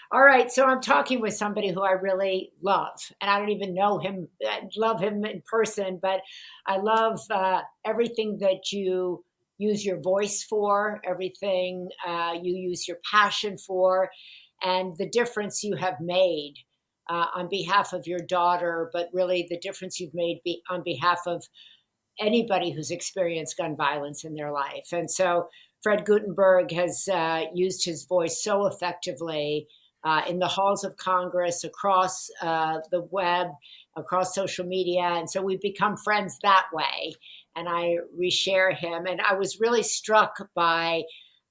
All right, so I'm talking with somebody who I really love, and I don't even know him. I love him in person, but I love everything that you use your voice for, everything you use your passion for, and the difference you have made on behalf of your daughter, but really the difference you've made on behalf of anybody who's experienced gun violence in their life. And so Fred Guttenberg has used his voice so effectively in the halls of Congress, across the web, across social media. And so we've become friends that way. And I reshare him. And I was really struck by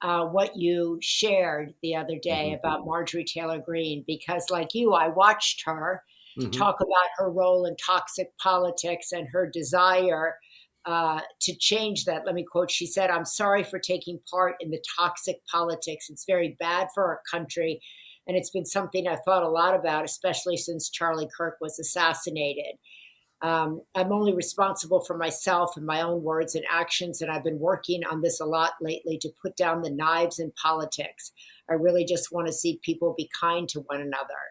what you shared the other day Hmm. about Marjorie Taylor Greene, because, like you, I watched her Hmm. talk about her role in toxic politics and her desire to change that. Let me quote. She said, "I'm sorry for taking part in the toxic politics. It's very bad for our country. And it's been something I've thought a lot about, especially since Charlie Kirk was assassinated. I'm only responsible for myself and my own words and actions. And I've been working on this a lot lately to put down the knives in politics. I really just want to see people be kind to one another."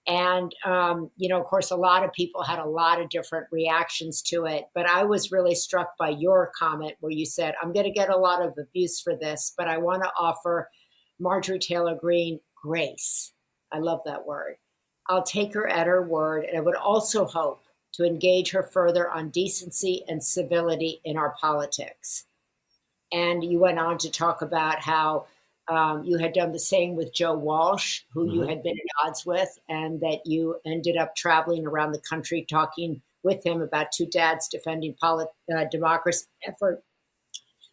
And, of course, a lot of people had a lot of different reactions to it. But I was really struck by your comment where you said, "I'm going to get a lot of abuse for this, but I want to offer Marjorie Taylor Greene grace." I love that word. "I'll take her at her word. And I would also hope to engage her further on decency and civility in our politics." And you went on to talk about how you had done the same with Joe Walsh, who you Hmm. had been at odds with, and that you ended up traveling around the country talking with him about two dads defending democracy effort.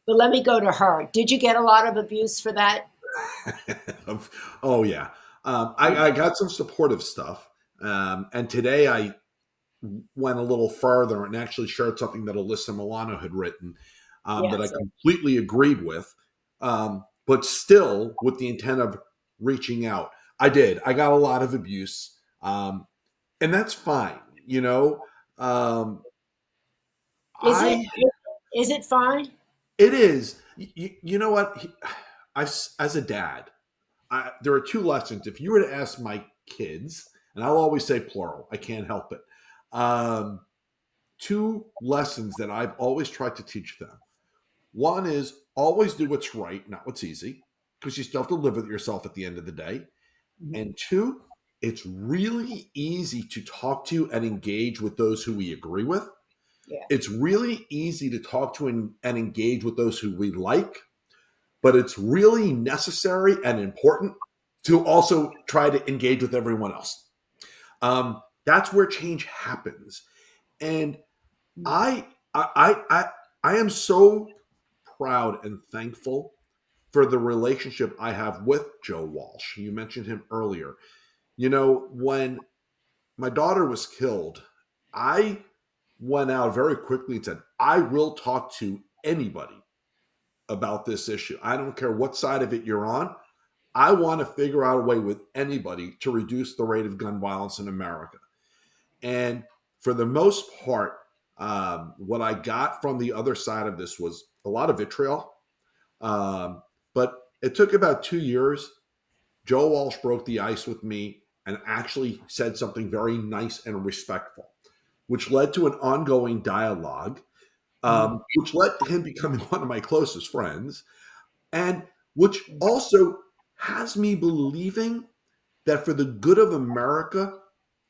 But let me go to her. Did you get a lot of abuse for that? Oh yeah, I got some supportive stuff, and today I went a little further and actually shared something that Alyssa Milano had written that I Yes. completely agreed with, but still with the intent of reaching out. I did. I got a lot of abuse, and that's fine. Um, Is it I is it fine? it is. You know what? I, as a dad, there are two lessons. If you were to ask my kids, and I'll always say plural, I can't help it. Um, Two lessons that I've always tried to teach them. One is always do what's right, not what's easy, because you still have to live with yourself at the end of the day. Mhm. And two, it's really easy to talk to and engage with those who we agree with. Yeah. It's really easy to talk to and engage with those who we like, but it's really necessary and important to also try to engage with everyone else. That's where change happens. And I, I am so proud and thankful for the relationship I have with Joe Walsh. You mentioned him earlier. When my daughter was killed, I went out very quickly and said, I will talk to anybody about this issue. I don't care what side of it you're on. I want to figure out a way with anybody to reduce the rate of gun violence in America. And for the most part, what I got from the other side of this was a lot of vitriol. But it took about 2 years. Joe Walsh broke the ice with me and actually said something very nice and respectful, which led to an ongoing dialogue, Mhm. which led to him becoming one of my closest friends, and which also has me believing that for the good of America,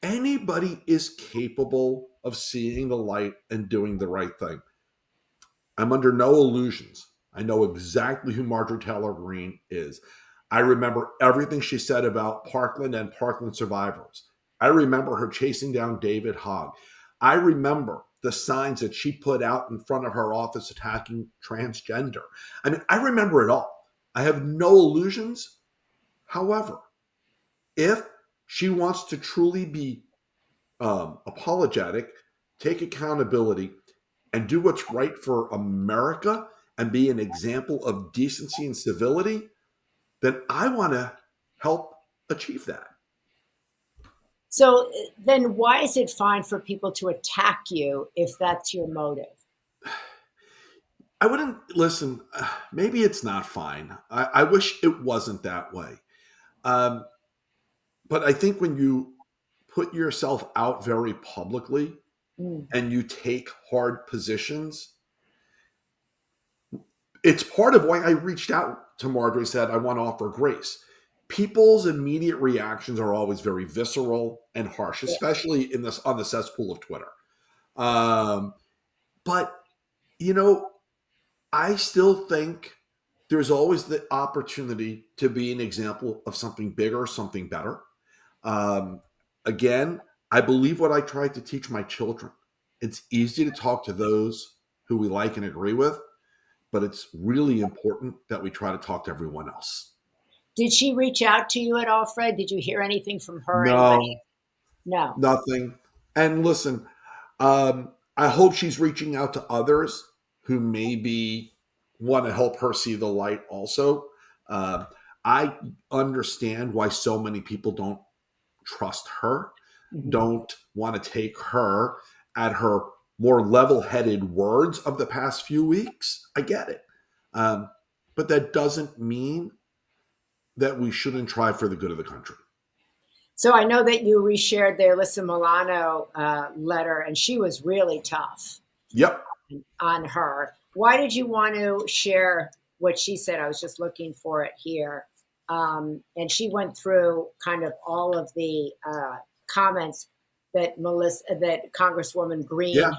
anybody is capable of seeing the light and doing the right thing. I'm under no illusions. I know exactly who Marjorie Taylor Greene is. I remember everything she said about Parkland and Parkland survivors. I remember her chasing down David Hogg. I remember the signs that she put out in front of her office attacking transgender. I mean, I remember it all. I have no illusions. However, if she wants to truly be apologetic, take accountability, and do what's right for America and be an example of decency and civility, then I want to help achieve that. So then why is it fine for people to attack you if that's your motive? I wouldn't listen. Maybe it's not fine. I wish it wasn't that way. Um, but I think when you put yourself out very publicly Mm. and you take hard positions, it's part of why I reached out to Marjorie, said I want to offer grace. People's immediate reactions are always very visceral and harsh, Yeah. especially in this on the cesspool of Twitter. Um, but you know, I still think there's always the opportunity to be an example of something bigger, something better. Um, Again, I believe what I tried to teach my children. It's easy to talk to those who we like and agree with, but it's really important that we try to talk to everyone else. Did she reach out to you at all, Fred? Did you hear anything from her? Anybody? No, No. nothing. And listen, I hope she's reaching out to others who maybe want to help her see the light also. Um, I understand why so many people don't trust her, Mhm. don't want to take her at her more level headed words of the past few weeks. I get it. Um, but that doesn't mean that we shouldn't try for the good of the country. So I know that you reshared the Alyssa Milano letter, and she was really tough Yep. on her. Why did you want to share what she said? I was just looking for it here. And she went through kind of all of the comments that Congresswoman Green Yeah.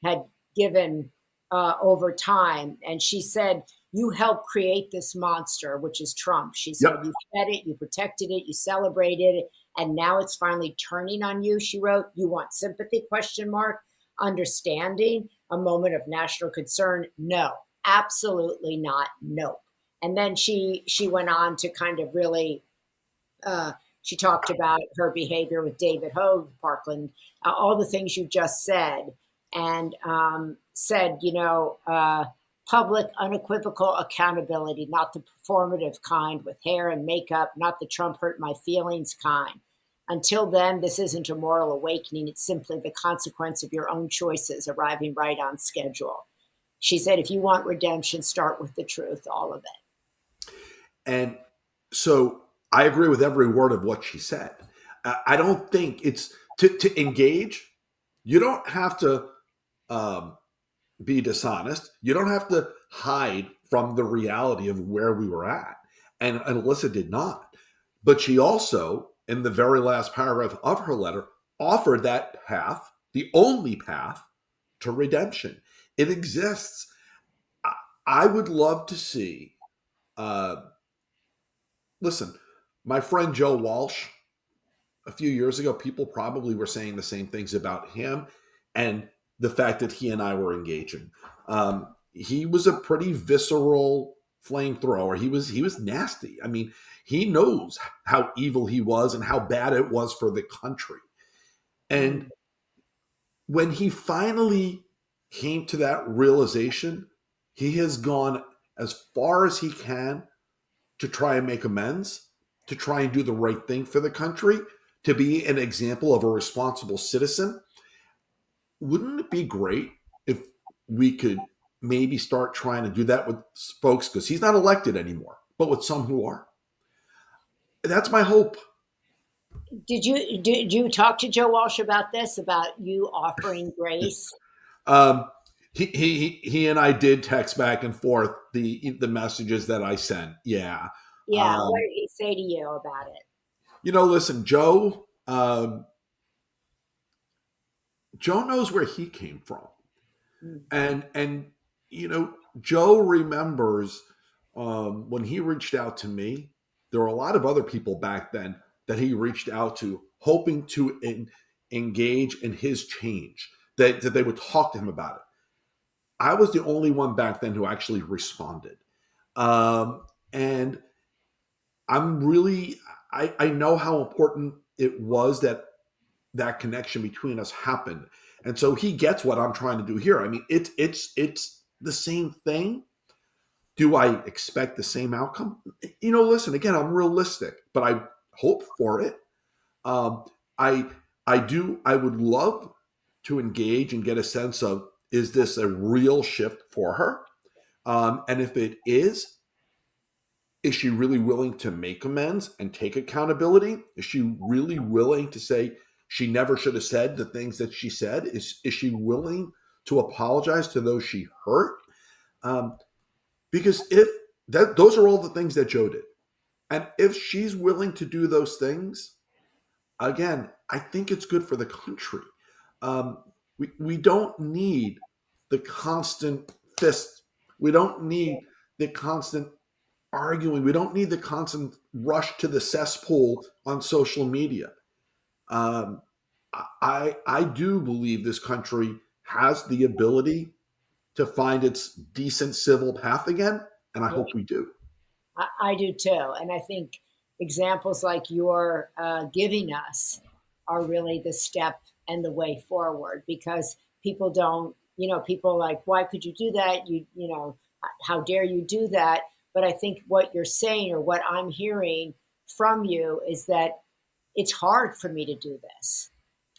had given over time, and she said, "You helped create this monster, which is Trump." She said, Yep. "You fed it, you protected it, you celebrated it, and now it's finally turning on you." She wrote, "You want sympathy? Question mark. Understanding, a moment of national concern? No, absolutely not. Nope." And then she went on to kind of really she talked about her behavior with David Hogue, Parkland, all the things you just said, and said, public, unequivocal accountability, not the performative kind with hair and makeup, not the Trump hurt my feelings kind. Until then, this isn't a moral awakening. It's simply the consequence of your own choices arriving right on schedule. She said, if you want redemption, start with the truth, all of it. And so I agree with every word of what she said. I don't think it's to engage. You don't have to um, be dishonest. You don't have to hide from the reality of where we were at. And Alyssa did not. But she also, in the very last paragraph of her letter, offered that path, the only path to redemption. It exists. I would love to see. Uh, Listen, my friend Joe Walsh, a few years ago, people probably were saying the same things about him and the fact that he and I were engaging. He was a pretty visceral flamethrower. He was nasty. I mean, he knows how evil he was and how bad it was for the country. And Mm. when he finally came to that realization, he has gone as far as he can to try and make amends, to try and do the right thing for the country, to be an example of a responsible citizen. Wouldn't it be great if we could maybe start trying to do that with folks, because he's not elected anymore, but with some who are? That's my hope. Did you talk to Joe Walsh about this, about you offering grace? Um, he and I did text back and forth the messages that I sent. Yeah. Yeah. What Um, did he say to you about it? Listen, Joe. Joe knows where he came from. Mm. And Joe remembers when he reached out to me. There were a lot of other people back then that he reached out to, hoping to engage in his change, that they would talk to him about it. I was the only one back then who actually responded. And I'm really, I know how important it was that connection between us happened. And so he gets what I'm trying to do here. I mean, it's the same thing. Do I expect the same outcome? Listen, again, I'm realistic, but I hope for it. Um, I I do. I would love to engage and get a sense of, is this a real shift for her? And if it is, Is she really willing to make amends and take accountability? Is she really willing to say she never should have said the things that she said? Is she willing to apologize to those she hurt? Um, because if that, those are all the things that Joe did. And if she's willing to do those things, again, I think it's good for the country. Um, we don't need the constant fist. We don't need the constant arguing. We don't need the constant rush to the cesspool on social media. Um, I do believe this country has the ability to find its decent civil path again, and I Yeah, hope we do. I do too. And I think examples like you're giving us are really the step and the way forward, because people don't, people are like, why could you do that? How dare you do that? But I think what you're saying, or what I'm hearing from you, is that it's hard for me to do this.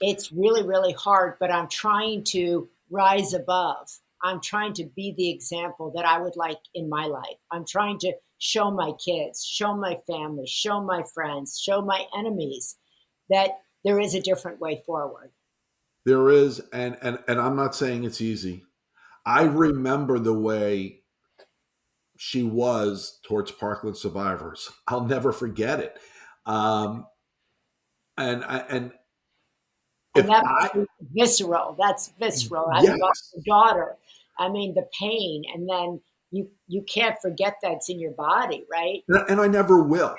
It's really, really hard, but I'm trying to rise above. I'm trying to be the example that I would like in my life. I'm trying to show my kids, show my family, show my friends, show my enemies that there is a different way forward. There is, and I'm not saying it's easy. I remember the way she was towards Parkland survivors. I'll never forget it. Um, and And if that I must be visceral. That's visceral. Having lost yes, a daughter. I mean, the pain, and then you can't forget that's in your body, right? and I never will,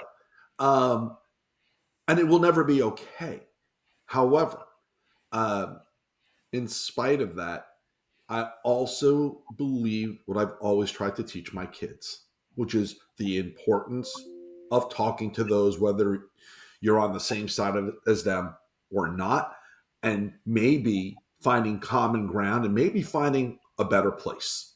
um, and it will never be okay. However, um, in spite of that, I also believe what I've always tried to teach my kids, which is the importance of talking to those, whether you're on the same side of it as them or not, and maybe finding common ground and maybe finding a better place.